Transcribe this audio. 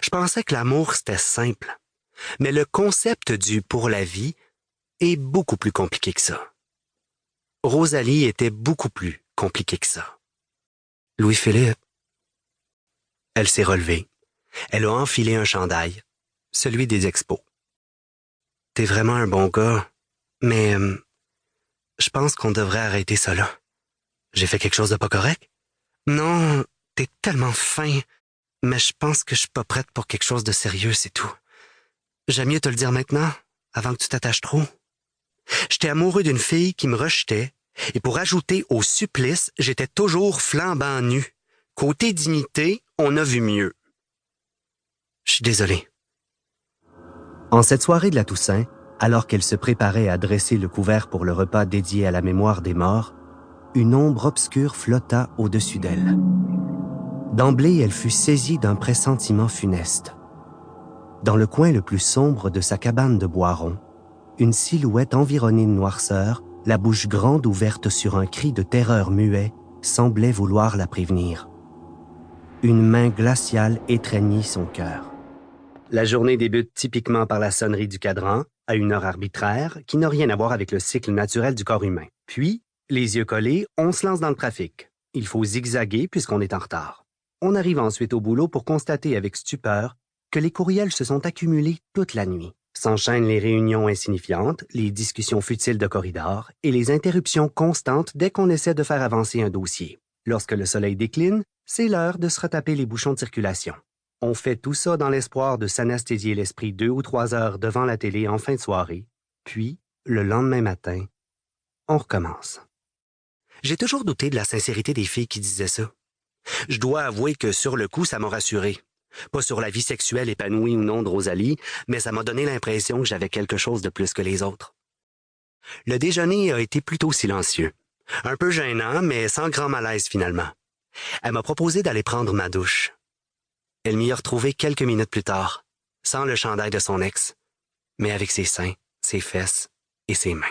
Je pensais que l'amour, c'était simple. Mais le concept du pour la vie est beaucoup plus compliqué que ça. Rosalie était beaucoup plus compliquée que ça. Louis-Philippe. Elle s'est relevée. Elle a enfilé un chandail, celui des expos. T'es vraiment un bon gars, mais je pense qu'on devrait arrêter ça là. J'ai fait quelque chose de pas correct? Non, t'es tellement fin, mais je pense que je suis pas prête pour quelque chose de sérieux, c'est tout. J'aime mieux te le dire maintenant, avant que tu t'attaches trop. J'étais amoureux d'une fille qui me rejetait, et pour ajouter au supplice, j'étais toujours flambant nu. Côté dignité, on a vu mieux. Je suis désolé. En cette soirée de la Toussaint, alors qu'elle se préparait à dresser le couvert pour le repas dédié à la mémoire des morts, une ombre obscure flotta au-dessus d'elle. D'emblée, elle fut saisie d'un pressentiment funeste. Dans le coin le plus sombre de sa cabane de bois rond, une silhouette environnée de noirceur, la bouche grande ouverte sur un cri de terreur muet, semblait vouloir la prévenir. Une main glaciale étreignit son cœur. La journée débute typiquement par la sonnerie du cadran, à une heure arbitraire, qui n'a rien à voir avec le cycle naturel du corps humain. Puis, les yeux collés, on se lance dans le trafic. Il faut zigzaguer puisqu'on est en retard. On arrive ensuite au boulot pour constater avec stupeur que les courriels se sont accumulés toute la nuit. S'enchaînent les réunions insignifiantes, les discussions futiles de corridor et les interruptions constantes dès qu'on essaie de faire avancer un dossier. Lorsque le soleil décline, c'est l'heure de se retaper les bouchons de circulation. On fait tout ça dans l'espoir de s'anesthésier l'esprit 2 ou 3 heures devant la télé en fin de soirée. Puis, le lendemain matin, on recommence. J'ai toujours douté de la sincérité des filles qui disaient ça. Je dois avouer que sur le coup, ça m'a rassuré. Pas sur la vie sexuelle épanouie ou non de Rosalie, mais ça m'a donné l'impression que j'avais quelque chose de plus que les autres. Le déjeuner a été plutôt silencieux. Un peu gênant, mais sans grand malaise finalement. Elle m'a proposé d'aller prendre ma douche. Elle m'y a retrouvé quelques minutes plus tard, sans le chandail de son ex, mais avec ses seins, ses fesses et ses mains.